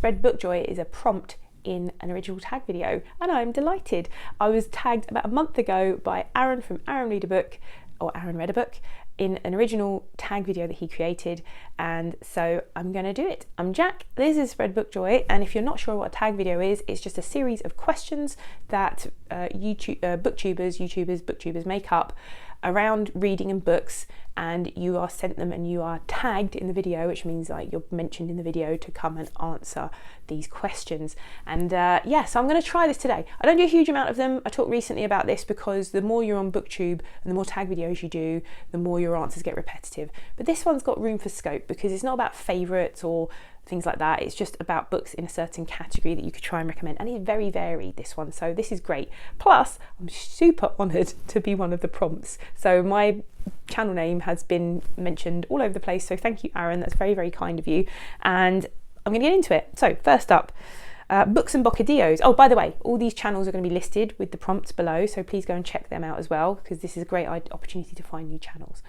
Spread Book Joy is a prompt in an original tag video, and I'm delighted. I was tagged about a month ago by Aaron from Aaron Read a Book, or Aaron Read a Book, in an original tag video that he created, and so I'm going to do it. I'm Jack, this is Spread Book Joy, and if you're not sure what a tag video is, it's just a series of questions that booktubers make up around reading and books, and you are sent them and you are tagged in the video, which means like you're mentioned in the video to come and answer these questions. And yeah, so I'm going to try this today. I don't do a huge amount of them. I talked recently about this because the more you're on Booktube and the more tag videos you do, the more your answers get repetitive. But this one's got room for scope because it's not about favourites or things like that. It's just about books in a certain category that you could try and recommend, and it's very varied, this one, so this is great. Plus I'm super honoured to be one of the prompts, so my channel name has been mentioned all over the place, so thank you, Aaron, that's very, very kind of you. And I'm going to get into it. So first up, books and bocadillos. Oh, by the way, all these channels are going to be listed with the prompts below, so please go and check them out as well, because this is a great opportunity to find new channels.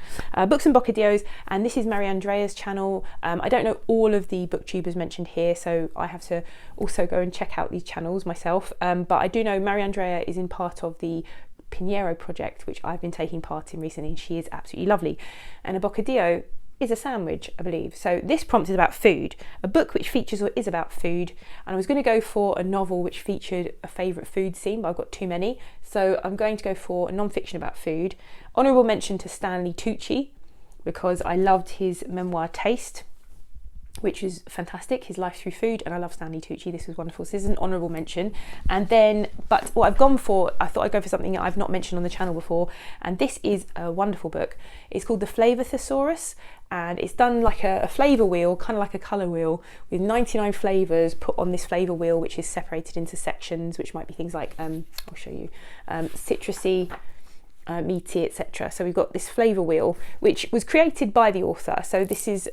Books and bocadillos, and this is Mary Andrea's channel. I don't know all of the booktubers mentioned here, so I have to also go and check out these channels myself, but I do know Mary Andrea is in part of the Pinheiro project, which I've been taking part in recently, and she is absolutely lovely. And a bocadillo is a sandwich, I believe. So this prompt is about food, a book which features or is about food, and I was going to go for a novel which featured a favourite food scene, but I've got too many, so I'm going to go for a non-fiction about food. Honourable mention to Stanley Tucci, because I loved his memoir Taste, which is fantastic, his life through food, and I love Stanley Tucci. This was wonderful, so this is an honourable mention. And then, but what I've gone for, I thought I'd go for something that I've not mentioned on the channel before, and this is a wonderful book. It's called The Flavour Thesaurus, and it's done like a flavour wheel, kind of like a colour wheel, with 99 flavours put on this flavour wheel, which is separated into sections, which might be things like, I'll show you, citrusy, meaty, etc. So we've got this flavour wheel, which was created by the author, so this is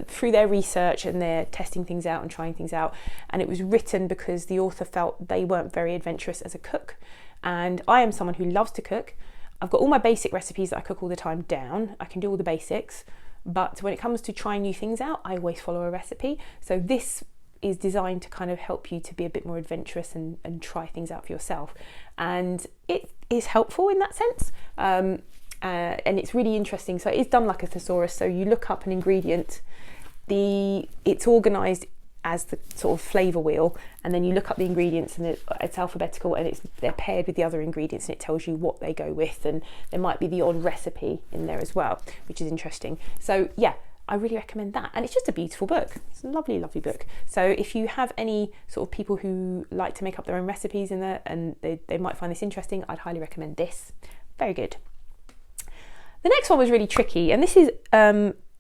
through their research, and they're testing things out and trying things out, and it was written because the author felt they weren't very adventurous as a cook, and I am someone who loves to cook. I've got all my basic recipes that I cook all the time down. I can do all the basics, but when it comes to trying new things out, I always follow a recipe. So this is designed to kind of help you to be a bit more adventurous and try things out for yourself, and it is helpful in that sense. And it's really interesting. So it's done like a thesaurus, so you look up an ingredient, it's organised as the sort of flavour wheel, and then you look up the ingredients, and it's alphabetical, and they're paired with the other ingredients, and it tells you what they go with, and there might be the odd recipe in there as well, which is interesting. So yeah, I really recommend that, and it's just a beautiful book. It's a lovely, lovely book. So if you have any sort of people who like to make up their own recipes in there, and they might find this interesting, I'd highly recommend this. Very good. The next one was really tricky, and this is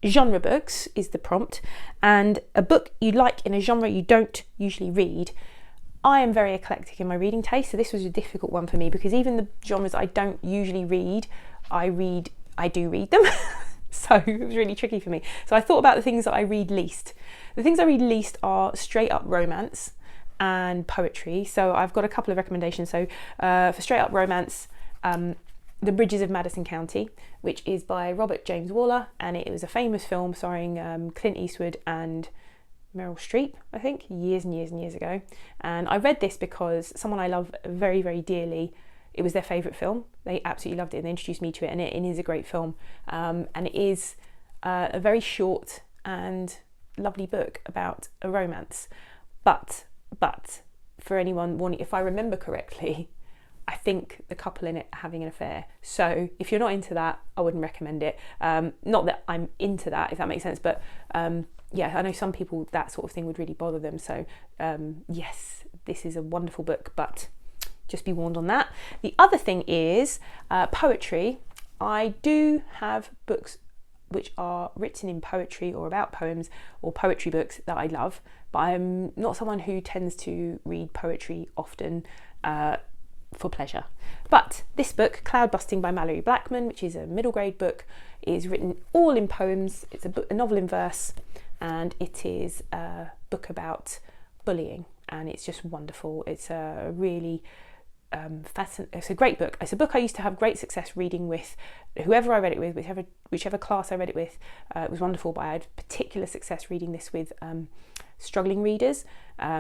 genre books is the prompt, and a book you like in a genre you don't usually read. I am very eclectic in my reading taste, so this was a difficult one for me, because even the genres I don't usually read, I do read them. So it was really tricky for me. So I thought about the things that I read least. The things I read least are straight up romance and poetry. So I've got a couple of recommendations. So for straight up romance, The Bridges of Madison County, which is by Robert James Waller, and it was a famous film starring Clint Eastwood and Meryl Streep, I think, years and years and years ago. And I read this because someone I love very, very dearly, it was their favourite film. They absolutely loved it, and they introduced me to it, and it is a great film. And it is a very short and lovely book about a romance. But for anyone wanting, if I remember correctly, I think the couple in it are having an affair. So if you're not into that, I wouldn't recommend it. Not that I'm into that, if that makes sense, but yeah, I know some people that sort of thing would really bother them. So yes, this is a wonderful book, but just be warned on that. The other thing is poetry. I do have books which are written in poetry or about poems, or poetry books that I love, but I'm not someone who tends to read poetry often for pleasure. But this book, Cloud Busting by Mallory Blackman, which is a middle grade book, is written all in poems. It's a novel in verse, and it is a book about bullying, and it's just wonderful. It's a really it's a great book. It's a book I used to have great success reading with whoever I read it with, whichever class I read it with. It was wonderful, but I had particular success reading this with struggling readers.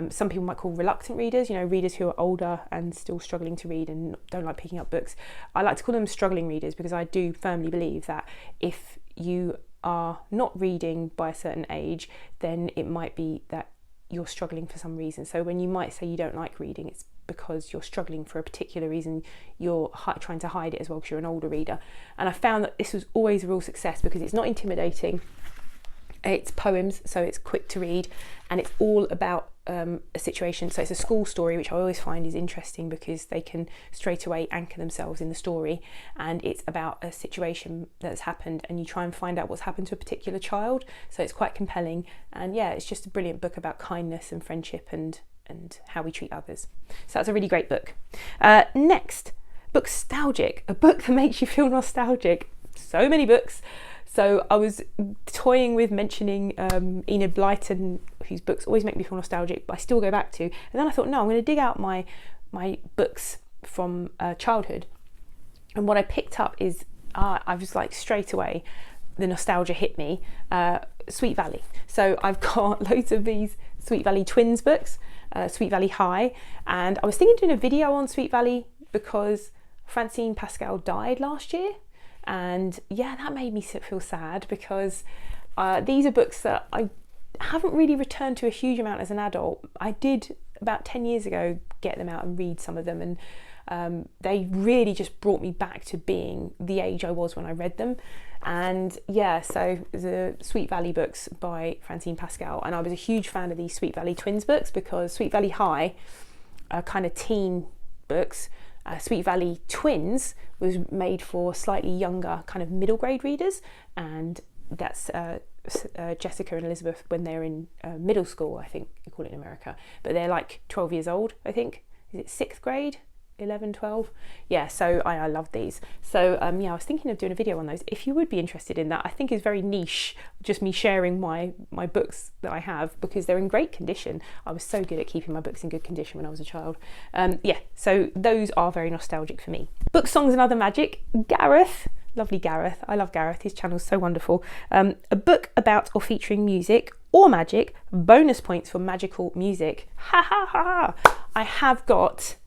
Some people might call reluctant readers, readers who are older and still struggling to read and don't like picking up books. I like to call them struggling readers because I do firmly believe that if you are not reading by a certain age, then it might be that you're struggling for some reason. So when you might say you don't like reading, it's because you're struggling for a particular reason. You're trying to hide it as well because you're an older reader. And I found that this was always a real success because it's not intimidating. It's poems, so it's quick to read, and it's all about a situation. So it's a school story, which I always find is interesting because they can straight away anchor themselves in the story, and it's about a situation that's happened, and you try and find out what's happened to a particular child. So it's quite compelling, and yeah, it's just a brilliant book about kindness and friendship and how we treat others. So that's a really great book. Next, Bookstalgic, a book that makes you feel nostalgic. So many books. So I was toying with mentioning Enid Blyton, whose books always make me feel nostalgic, but I still go back to. And then I thought, no, I'm going to dig out my books from childhood. And what I picked up is, I was like straight away, the nostalgia hit me, Sweet Valley. So I've got loads of these Sweet Valley twins books, Sweet Valley High. And I was thinking of doing a video on Sweet Valley because Francine Pascal died last year. And yeah, that made me feel sad because these are books that I haven't really returned to a huge amount as an adult. I did about 10 years ago get them out and read some of them, and they really just brought me back to being the age I was when I read them. And yeah, so the Sweet Valley books by Francine Pascal, and I was a huge fan of these Sweet Valley twins books because Sweet Valley High are kind of teen books. Sweet Valley Twins was made for slightly younger kind of middle grade readers, and that's Jessica and Elizabeth when they're in middle school, I think you call it in America, but they're like 12 years old, I think. Is it 6th grade? 11, 12? Yeah, so I love these. So yeah, I was thinking of doing a video on those. If you would be interested in that, I think it's very niche, just me sharing my books that I have because they're in great condition. I was so good at keeping my books in good condition when I was a child. Yeah, so those are very nostalgic for me. Book, Songs and Other Magic, Gareth. Lovely Gareth. I love Gareth. His channel's so wonderful. A book about or featuring music or magic. Bonus points for magical music. Ha ha ha. I have got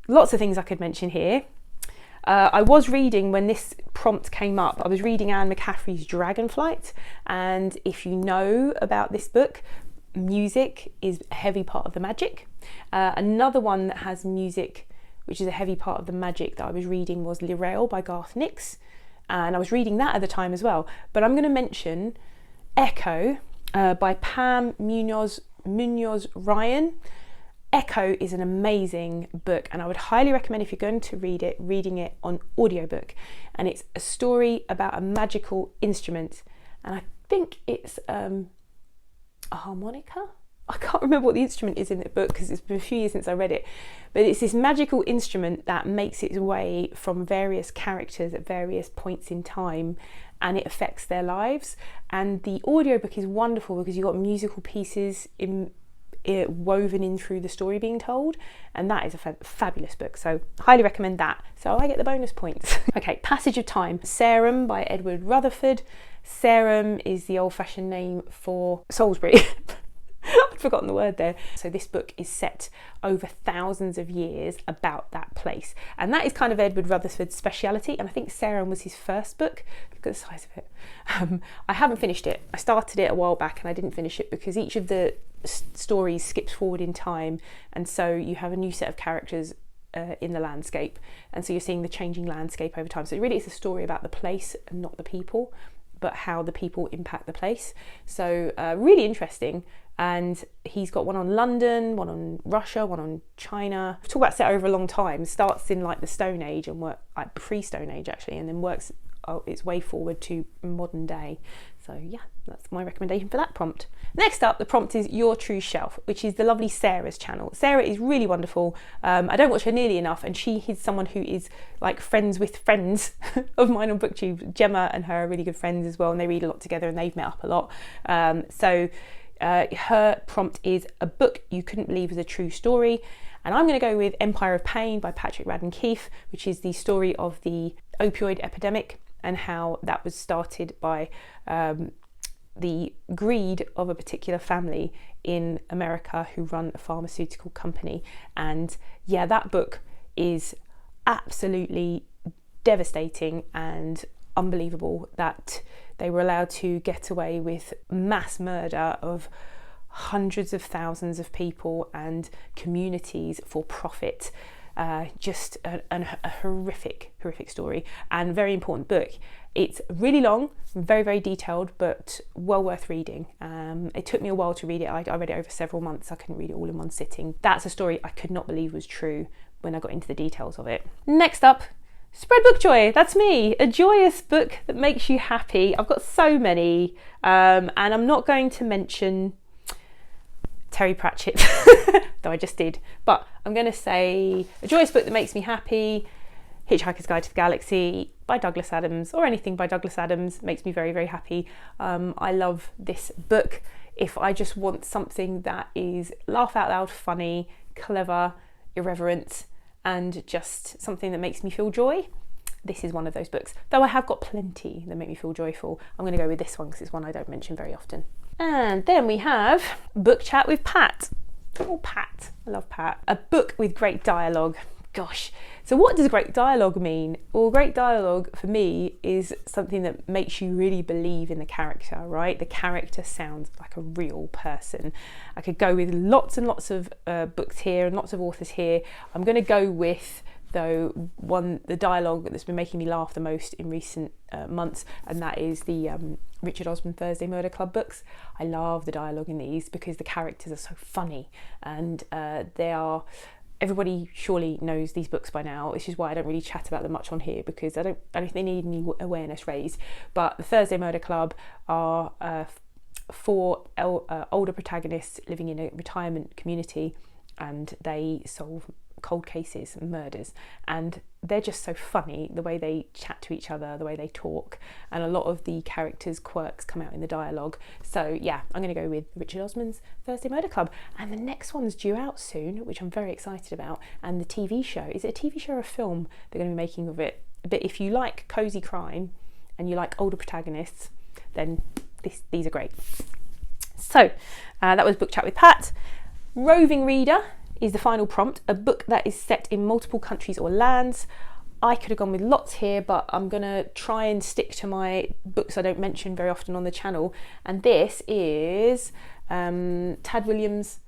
lots of things I could mention here. I was reading, when this prompt came up, I was reading Anne McCaffrey's Dragonflight, and if you know about this book, music is a heavy part of the magic. Another one that has music, which is a heavy part of the magic that I was reading, was Lirail by Garth Nix, and I was reading that at the time as well. But I'm going to mention Echo by Pam Munoz Ryan. Echo is an amazing book, and I would highly recommend, if you're going to read it, reading it on audiobook. And it's a story about a magical instrument, and I think it's a harmonica. I can't remember what the instrument is in the book because it's been a few years since I read it, but it's this magical instrument that makes its way from various characters at various points in time, and it affects their lives. And the audiobook is wonderful because you've got musical pieces woven in through the story being told, and that is a fabulous book, so highly recommend that. So I get the bonus points. Okay, Passage of Time, Sarum by Edward Rutherford. Sarum is the old-fashioned name for Salisbury. I'd forgotten the word there. So this book is set over thousands of years about that place, and that is kind of Edward Rutherford's speciality, and I think Sarum was his first book. Look at the size of it. I haven't finished it. I started it a while back and I didn't finish it because each of the stories skips forward in time, and so you have a new set of characters in the landscape, and so you're seeing the changing landscape over time. So it really is a story about the place and not the people, but how the people impact the place. So really interesting. And he's got one on London, one on Russia, one on China. Talk about set over a long time. Starts in like the Stone Age and work like pre-Stone Age actually, and then works its way forward to modern day. So yeah, that's my recommendation for that prompt. Next up, the prompt is Your True Shelf, which is the lovely Sarah's channel. Sarah is really wonderful. I don't watch her nearly enough, and she is someone who is like friends with friends of mine on Booktube. Gemma and her are really good friends as well, and they read a lot together and they've met up a lot. So Her prompt is a book you couldn't believe was a true story. And I'm going to go with Empire of Pain by Patrick Radden Keefe, which is the story of the opioid epidemic and how that was started by the greed of a particular family in America who run a pharmaceutical company. And yeah, that book is absolutely devastating and unbelievable that they were allowed to get away with mass murder of hundreds of thousands of people and communities for profit. Just a horrific story and very important book. It's really long, very, very detailed, but well worth reading. It took me a while to read it. I read it over several months. I couldn't read it all in one sitting. That's a story I could not believe was true when I got into the details of it. Next up, Spread Book Joy. That's me. A joyous book that makes you happy. I've got so many, and I'm not going to mention Terry Pratchett, though I just did, but I'm going to say a joyous book that makes me happy. Hitchhiker's Guide to the Galaxy by Douglas Adams, or anything by Douglas Adams makes me very, very happy. I love this book. If I just want something that is laugh out loud, funny, clever, irreverent, and just something that makes me feel joy, this is one of those books. Though I have got plenty that make me feel joyful, I'm going to go with this one because it's one I don't mention very often. And then we have Book Chat with Pat. Oh, Pat. I love Pat. A book with great dialogue. Gosh. So what does great dialogue mean? Well, great dialogue for me is something that makes you really believe in the character, right? The character sounds like a real person. I could go with lots and lots of books here and lots of authors here. I'm going to go with, though, the dialogue that's been making me laugh the most in recent months, and that is the Richard Osman Thursday Murder Club books. I love the dialogue in these because the characters are so funny, and everybody surely knows these books by now. This is why I don't really chat about them much on here, because I don't think they need any awareness raised. But the Thursday Murder Club are four older protagonists living in a retirement community, and they solve cold cases and murders, and they're just so funny, the way they chat to each other, the way they talk, and a lot of the characters' quirks come out in the dialogue. So yeah, I'm going to go with Richard Osman's Thursday Murder Club. And the next one's due out soon, which I'm very excited about, and the TV show. Is it a TV show or a film they're going to be making of it? But if you like cosy crime and you like older protagonists, then these are great. So that was Book Chat with Pat. Roving Reader is the final prompt, a book that is set in multiple countries or lands. I could have gone with lots here, but I'm going to try and stick to my books I don't mention very often on the channel. And this is Tad Williams'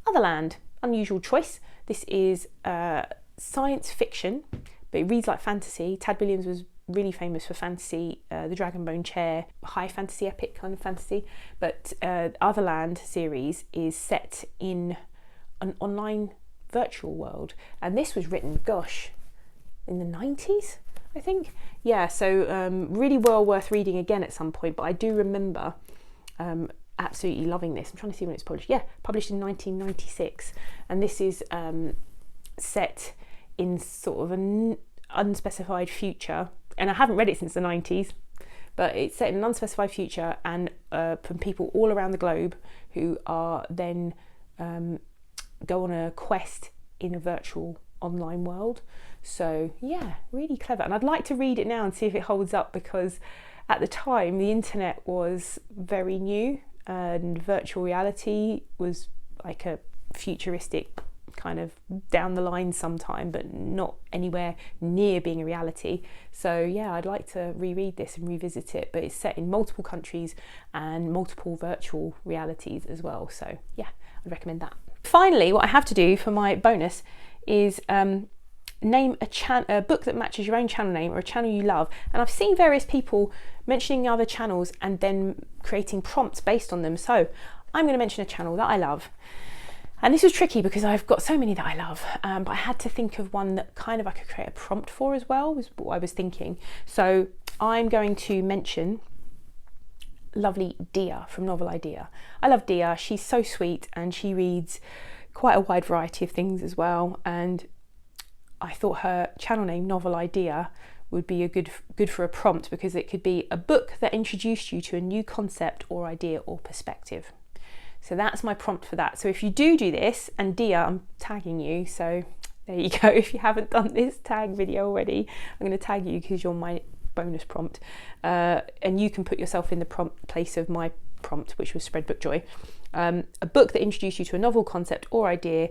Otherland. Unusual choice. This is science fiction, but it reads like fantasy. Tad Williams was really famous for fantasy, the Dragonbone Chair, high fantasy, epic kind of fantasy. But Otherland series is set in an online virtual world, and this was written, gosh, in the 90s, I think. Yeah, so really well worth reading again at some point, but I do remember absolutely loving this. I'm trying to see when it's published. Yeah, published in 1996, and this is set in sort of an unspecified future, and I haven't read it since the 90s, but it's set in an unspecified future, and from people all around the globe who are then go on a quest in a virtual online world. So yeah, really clever, and I'd like to read it now and see if it holds up, because at the time the internet was very new and virtual reality was like a futuristic kind of down the line sometime, but not anywhere near being a reality. So yeah, I'd like to reread this and revisit it, but it's set in multiple countries and multiple virtual realities as well. So yeah, I'd recommend that. Finally, what I have to do for my bonus is name a book that matches your own channel name or a channel you love. And I've seen various people mentioning other channels and then creating prompts based on them. So I'm going to mention a channel that I love. And this was tricky because I've got so many that I love, but I had to think of one that kind of I could create a prompt for as well, was what I was thinking. So I'm going to mention lovely Dia from Novel Idea. I love Dia. She's so sweet and she reads quite a wide variety of things as well. And I thought her channel name, Novel Idea, would be a good for a prompt, because it could be a book that introduced you to a new concept or idea or perspective. So that's my prompt for that. So if you do this, and Dia, I'm tagging you, so there you go. If you haven't done this tag video already, I'm going to tag you because you're my bonus prompt, and you can put yourself in the prompt place of my prompt, which was Spread Book Joy. A book that introduced you to a novel concept or idea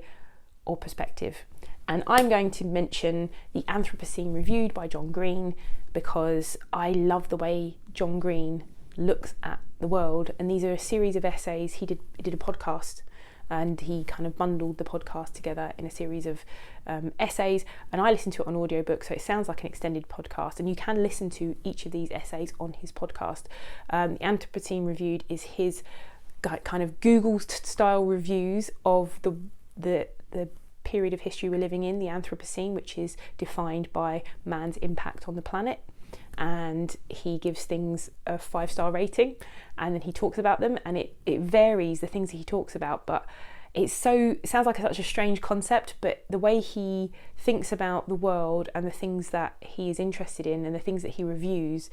or perspective. And I'm going to mention The Anthropocene Reviewed by John Green, because I love the way John Green looks at the world. And these are a series of essays. He did a podcast, and he kind of bundled the podcast together in a series of essays, and I listened to it on audiobook, so it sounds like an extended podcast, and you can listen to each of these essays on his podcast. The Anthropocene Reviewed is his kind of Google style reviews of the period of history we're living in, the Anthropocene, which is defined by man's impact on the planet. And he gives things a 5-star rating, and then he talks about them, and it varies the things that he talks about, but it sounds like such a strange concept, but the way he thinks about the world and the things that he is interested in and the things that he reviews,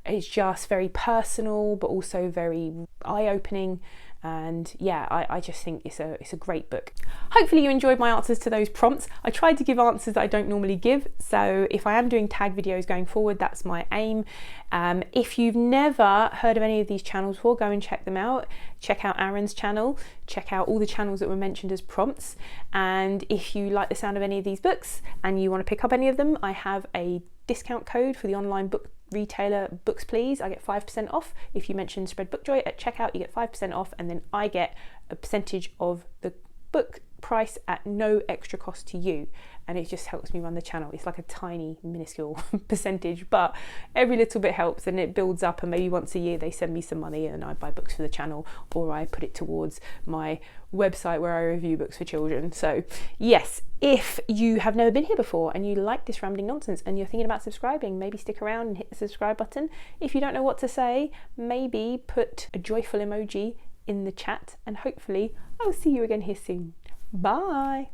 it's just very personal but also very eye-opening. And yeah, I just think it's a great book. Hopefully you enjoyed my answers to those prompts. I tried to give answers that I don't normally give, so if I am doing tag videos going forward, that's my aim. If you've never heard of any of these channels before, go and check them out. Check out Aaron's channel, check out all the channels that were mentioned as prompts, and if you like the sound of any of these books and you want to pick up any of them, I have a discount code for the online book retailer Books Please. I get 5% off. If you mention Spread Book Joy at checkout, you get 5% off, and then I get a percentage of the book price at no extra cost to you, and it just helps me run the channel. It's like a tiny minuscule percentage, but every little bit helps, and it builds up, and maybe once a year they send me some money and I buy books for the channel, or I put it towards my website where I review books for children. So yes, if you have never been here before and you like this rambling nonsense and you're thinking about subscribing, maybe stick around and hit the subscribe button. If you don't know what to say, maybe put a joyful emoji in the chat, and hopefully I'll see you again here soon. Bye.